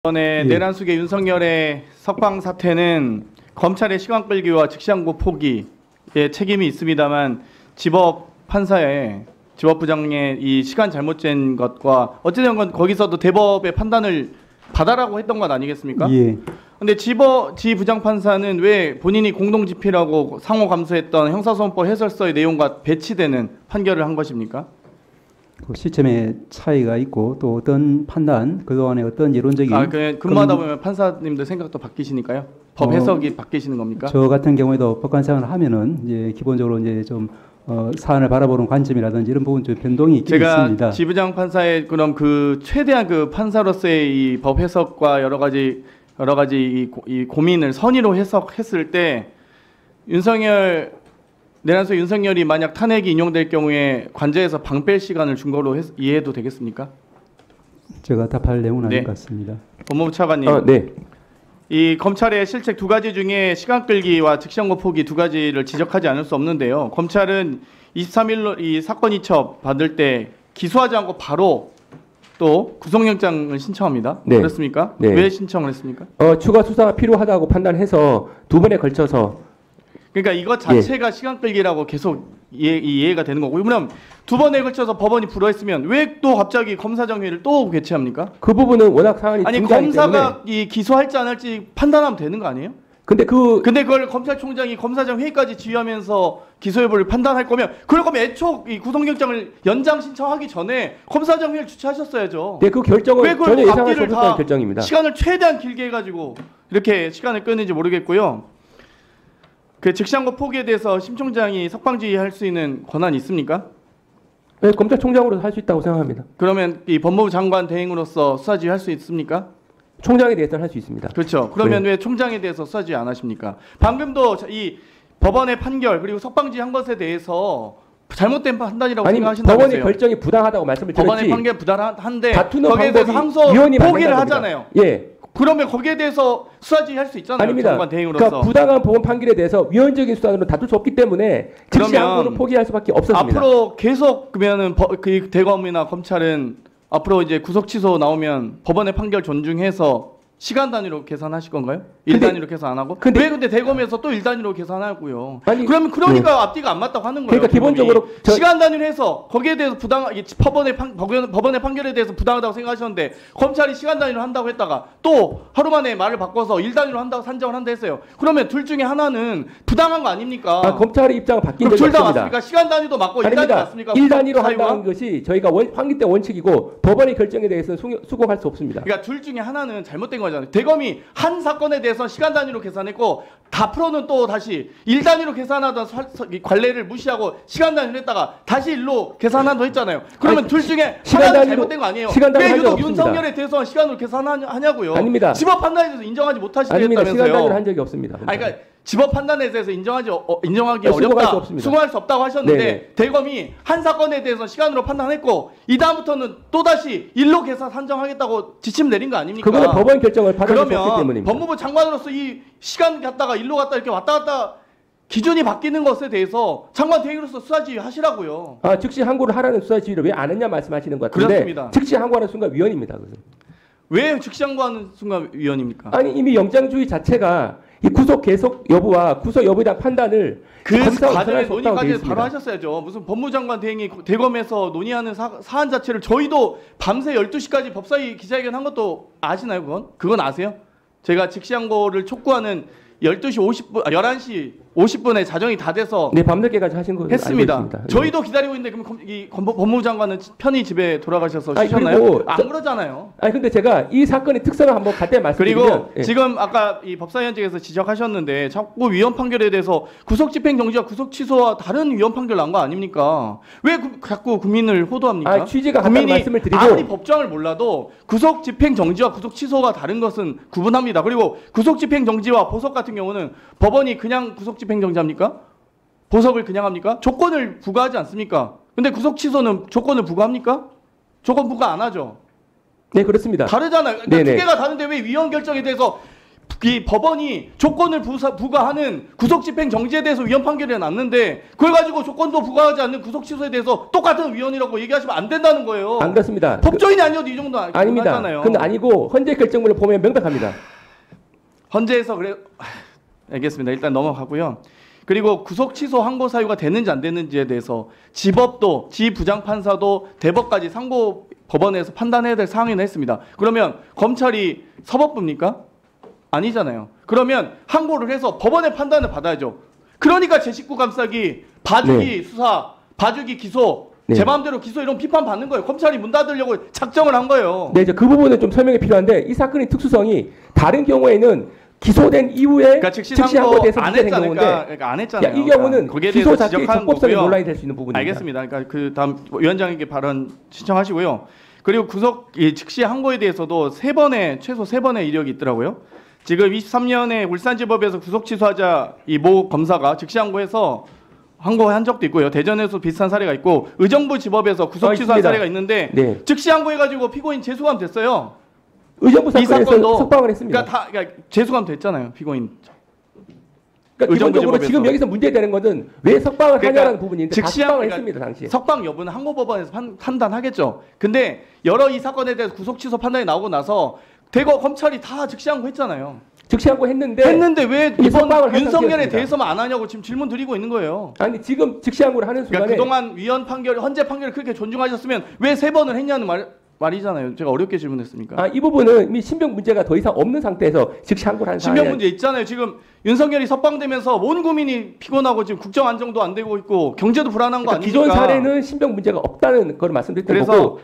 이번에 내란숙의 윤석열의 석방 사태는 검찰의 시간 끌기와 즉시항고 포기에 책임이 있습니다만 지법 판사의 지법부장의 이 시간 잘못 잰 것과 어찌된 건 거기서도 대법의 판단을 받아라고 했던 것 아니겠습니까? 예. 근데 지 부장 판사는 왜 본인이 공동집필하고 상호 감수했던 형사소송법 해설서의 내용과 배치되는 판결을 한 것입니까? 그 시점의 차이가 있고 또 어떤 판단, 그동안의 어떤 이론적인 근무하다 보면 판사님들 생각도 바뀌시니까요. 법 해석이 바뀌시는 겁니까? 저 같은 경우에도 법관생활을 하면은 이제 기본적으로 이제 좀 사안을 바라보는 관점이라든지 이런 부분 좀 변동이 있긴 있습니다. 제가 지부장 판사의 그럼 그 최대한 그 판사로서의 이 법 해석과 여러 가지 이 고민을 선의로 해석했을 때 내란수 윤석열이 만약 탄핵이 인용될 경우에 관저에서 방 뺄 시간을 준 거로 이해해도 되겠습니까? 제가 답할 내용은 아닌 네. 것 같습니다. 법무부 차관님. 네. 이 검찰의 실책 두 가지 중에 시간 끌기와 즉시항고 포기 두 가지를 지적하지 않을 수 없는데요. 검찰은 23일로 이 사건 이첩 받을 때 기소하지 않고 바로 또 구속영장을 신청합니다. 네. 그렇습니까? 네. 왜 신청을 했습니까? 추가 수사가 필요하다고 판단해서 두 번에 걸쳐서. 그러니까 이것 자체가 시간 끌기라고 계속 이해가 되는 거고, 그러면 두 번에 걸쳐서 법원이 불허했으면 왜 또 갑자기 검사정회를 또 개최합니까? 그 부분은 워낙 사안이 아니 중요하기 검사가 때문에. 이 기소할지 안 할지 판단하면 되는 거 아니에요? 근데 그걸 검찰총장이 검사장 회의까지 지휘하면서 기소 여부를 판단할 거면, 그럴 거면 애초 이 구속영장을 연장 신청하기 전에 검사장 회의를 주최하셨어야죠. 네, 그 결정은 왜 그걸 전혀 예상할 수 앞뒤를 없었던 다 결정입니다. 시간을 최대한 길게 해가지고 이렇게 시간을 끄는지 모르겠고요. 그 즉시항고 포기에 대해서 심 총장이 석방지휘할 수 있는 권한이 있습니까? 네, 검찰총장으로서 할 수 있다고 생각합니다. 그러면 이 법무부 장관 대행으로서 수사지휘할 수 있습니까? 총장에 대해서는 할 수 있습니다. 그렇죠. 그러면 왜 총장에 대해서 수사지휘 안 하십니까? 방금도 이 법원의 판결 그리고 석방지휘한 것에 대해서 잘못된 판단이라고 아니, 생각하신다면서요? 법원의 결정이 부당하다고 말씀을 드렸지. 법원의 판결 부당한데 다투는 거기에 대해서 항소 위원이 포기를 만든답니다. 하잖아요. 예. 그러면 거기에 대해서 수사지휘 할 수 있잖아요. 아닙니다. 장관 대행으로서. 그러니까 부당한 법원 판결에 대해서 위헌적인 수단으로 다툴 수 없기 때문에 즉시 항고를 포기할 수밖에 없었습니다. 앞으로 계속 그러면은 그 대검이나 검찰은 앞으로 이제 구속 취소 나오면 법원의 판결 존중해서 시간 단위로 계산하실 건가요? 일 단위로 계산 안 하고? 왜 근데 대검에서 또 일 단위로 계산하고요? 아니, 그러니까 앞뒤가 안 맞다고 하는 거예요. 그러니까 기본적으로 시간 단위로 해서 거기에 대해서 법원의 판결에 대해서 부당하다고 생각하셨는데 검찰이 시간 단위로 한다고 했다가 또 하루 만에 말을 바꿔서 일 단위로 한다고 산정을 한다 했어요. 그러면 둘 중에 하나는 부당한 거 아닙니까? 검찰의 입장은 바뀐 적이 둘 다 없습니다. 맞습니까? 시간 단위도 맞고 일 단위도 맞습니까? 일 단위로 사유가? 한다는 것이 저희가 환기때 원칙이고 법원의 결정에 대해서는 수긍할 수 없습니다. 그러니까 둘 중에 하나는 잘못된 거잖아요. 대검이 한 사건에 대해서 시간 단위로 계산했고 다 프로는 또 다시 일 단위로 계산하던 관례를 무시하고 시간 단위로 했다가 다시 일로 계산한다고 했잖아요. 그러면 아니, 둘 중에 시간 하나는 단위로, 잘못된 거 아니에요? 시간 단위로 왜 한 적 유독 없습니다. 윤석열에 대해서 시간으로 계산하냐고요? 아닙니다. 지법 판단에 대해서 인정하지 아닙니다. 못하시겠다면서요? 시간 단위로 한 적이 없습니다. 아니, 그러니까 지법 판단에 대해서 인정하기 수긍할 어렵다, 수 없습니다. 수긍할 수 없다고 하셨는데 네네. 대검이 한 사건에 대해서 시간으로 판단했고 이 다음부터는 또 다시 일로 계산 산정하겠다고 지침 내린 거 아닙니까? 그거는 법원 결정을 받을 수 없기 그러면 때문입니다. 법무부 장관으로서 이 시간 갔다가 일로 갔다 이렇게 왔다 갔다 기준이 바뀌는 것에 대해서 장관 대행으로서 수사지휘 하시라고요. 즉시 항고를 하라는 수사지휘를 왜 안 했냐 말씀하시는 것 같은데 그렇습니다. 즉시 항고하는 순간 위헌입니다. 그것은. 왜 즉시항고하는 순간 위헌입니까? 아니 이미 영장주의 자체가 이 구속 계속 여부와 구속 여부에 대한 판단을 그 검사가 과정에 수행할 수 없다고 되어 논의까지 있습니다. 바로 하셨어야죠. 무슨 법무장관 대행이 대검에서 논의하는 사안 자체를 저희도 밤새 12시까지 법사위 기자회견 한 것도 아시나요? 그건 아세요? 제가 즉시항고를 촉구하는 11시 50분에 자정이 다 돼서 네, 밤늦게까지 하신 거 했습니다. 알고 있습니다. 저희도 기다리고 있는데 그럼 이 법무부 장관은 편히 집에 돌아가셔서 아니, 쉬셨나요? 그리고 안 그러잖아요. 아니 근데 제가 이 사건의 특성을 한번 간단히 말씀드리면 그리고 예. 지금 아까 이 법사위원장께서 지적하셨는데 자꾸 위헌 판결에 대해서 구속 집행 정지와 구속 취소와 다른 위헌 판결 난 거 아닙니까? 왜 자꾸 국민을 호도합니까? 취지가 같다는 국민이 말씀을 드리고 아무리 법정을 몰라도 구속 집행 정지와 구속 취소가 다른 것은 구분합니다. 그리고 구속 집행 정지와 보석 같은 경우는 법원이 그냥 구속 집행 정지합니까? 보석을 그냥 합니까? 조건을 부과하지 않습니까? 근데 구속 취소는 조건을 부과합니까? 조건 부과 안 하죠. 네 그렇습니다. 다르잖아요. 그러니까 두 개가 다른데 왜 위헌 결정에 대해서 이 법원이 조건을 부과하는 구속집행 정지에 대해서 위헌 판결이 났는데 그걸 가지고 조건도 부과하지 않는 구속 취소에 대해서 똑같은 위헌이라고 얘기하시면 안 된다는 거예요. 안 그렇습니다. 법조인이 아니어도 이 정도 아닙니다. 하잖아요. 그건 아니고 헌재 결정문을 보면 명백합니다. 헌재에서 그래 알겠습니다. 일단 넘어가고요. 그리고 구속 취소 항고 사유가 되는지 안 되는지에 대해서 지법도 지부장판사도 대법까지 상고 법원에서 판단해야 될 사항이나 했습니다. 그러면 검찰이 사법부입니까? 아니잖아요. 그러면 항고를 해서 법원의 판단을 받아야죠. 그러니까 제19 감싸기, 봐주기 수사, 봐주기 기소, 네. 제 마음대로 기소 이런 비판 받는 거예요. 검찰이 문 닫으려고 작정을 한 거예요. 네, 이제 그 부분은 좀 설명이 필요한데 이 사건의 특수성이 다른 경우에는 기소된 이후에 그러니까 즉시 항고 대해서 안 문제된 했잖아요. 경우인데 그러니까 안 했잖아요. 이 경우는 거기에 기소 대해서 자체의 지적하는 적법성이 거고요. 논란이 될 수 있는 부분입니다. 알겠습니다. 그러니까 그 다음 위원장에게 발언 신청하시고요. 그리고 즉시 항고에 대해서도 최소 세 번의 이력이 있더라고요. 지금 23년에 울산지법에서 구속 취소하자 이 모 검사가 즉시 항고해서 항고한 적도 있고요. 대전에서 비슷한 사례가 있고 의정부 지법에서 구속 취소한 있습니다. 사례가 있는데 네. 즉시 항고해가지고 피고인 재수감 됐어요. 의정부 이 사건에서 사건도 석방을 했습니다. 그러니까 재수감 됐잖아요. 피고인. 그러니까 의정부 기본적으로 지법에서. 지금 여기서 문제되는 것은 왜 석방을 그러니까 하냐라는 부분인데 다 석방을 그러니까 했습니다 당시에. 석방 여부는 항고법원에서 판단하겠죠. 근데 여러 이 사건에 대해서 구속 취소 판단이 나오고 나서 대거 검찰이 다 즉시 항고했잖아요. 즉시 항고 했는데 왜 이 이번 석방을 한 윤석열에 상태였습니다. 대해서만 안 하냐고 지금 질문 드리고 있는 거예요. 아니 지금 즉시 항고를 하는 그러니까 순간에 그동안 위헌 판결, 헌재 판결을 그렇게 존중하셨으면 왜 3번을 했냐는 말이잖아요. 제가 어렵게 질문했습니까? 이 부분은 이미 신병 문제가 더 이상 없는 상태에서 즉시 항고를 한 신병 상황이 문제 있잖아요. 지금 윤석열이 석방되면서 온 국민이 피곤하고 지금 국정 안정도 안 되고 있고 경제도 불안한 거 그러니까 아닙니까? 기존 사례는 신병 문제가 없다는 걸 말씀드렸던 그래서 거고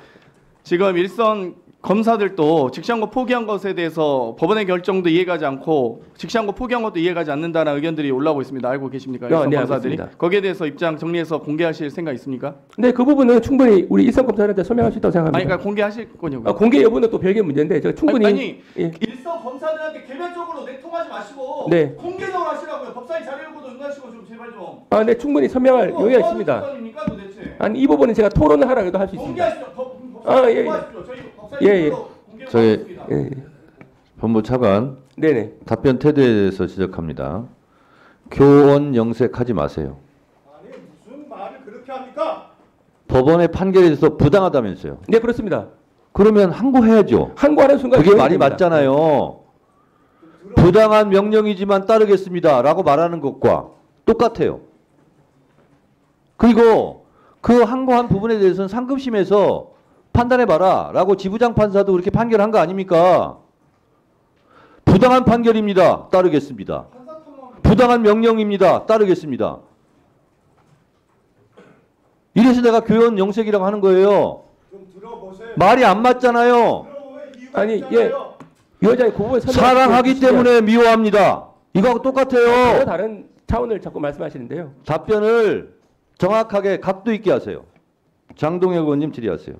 지금 일선 검사들도 즉시항고 포기한 것에 대해서 법원의 결정도 이해가지 않고 즉시항고 포기한 것도 이해가지 않는다는 의견들이 올라오고 있습니다. 알고 계십니까? 일선 네, 검사들이. 알겠습니다. 거기에 대해서 입장 정리해서 공개하실 생각 있습니까? 근데 그 부분은 충분히 우리 일선 검사들한테 설명할 수 있다고 생각합니다. 아니 그러니까 공개하실 거냐고요. 공개 여부는 또 별개 문제인데 제가 충분히 아니 예. 일선 검사들한테 개별적으로 내통하지 마시고 네. 공개적으로 하시라고요. 법사위 자료 요구도 응하시고 좀 제발 좀. 네, 충분히 설명할 뭐 여유가 하는 있습니다. 수단입니까, 도대체? 아니 이 부분은 제가 토론을 하라고 해도 할 수 있습니다. 공개하시죠. 예, 예. 공개하십시오. 저희 법사위 예, 예. 공개로 저희- 하겠습니다. 예. 법무 차관 네네. 답변 태도에 대해서 지적합니다. 교원 영색하지 마세요. 아니 무슨 말을 그렇게 합니까? 법원의 판결에 대해서 부당하다면서요. 네 그렇습니다. 그러면 항고해야죠. 항고하는 순간 그게 말이 기억이 됩니다. 맞잖아요. 부당한 명령이지만 따르겠습니다 라고 말하는 것과 똑같아요. 그리고 그 항고한 부분에 대해서는 상급심에서 판단해봐라 라고 지부장 판사도 그렇게 판결한 거 아닙니까? 부당한 판결입니다. 따르겠습니다. 부당한 명령입니다. 따르겠습니다. 이래서 내가 교원 영색이라고 하는 거예요. 좀 들어보세요. 말이 안 맞잖아요. 들어보면 이유가 아니, 있잖아요. 위원장님 그 부분 설명 사랑하기 때문에 미워합니다. 이거하고 전혀 똑같아요. 다른 차원을 자꾸 말씀하시는데요. 답변을 정확하게 각도 있게 하세요. 장동혁 의원님 질의하세요.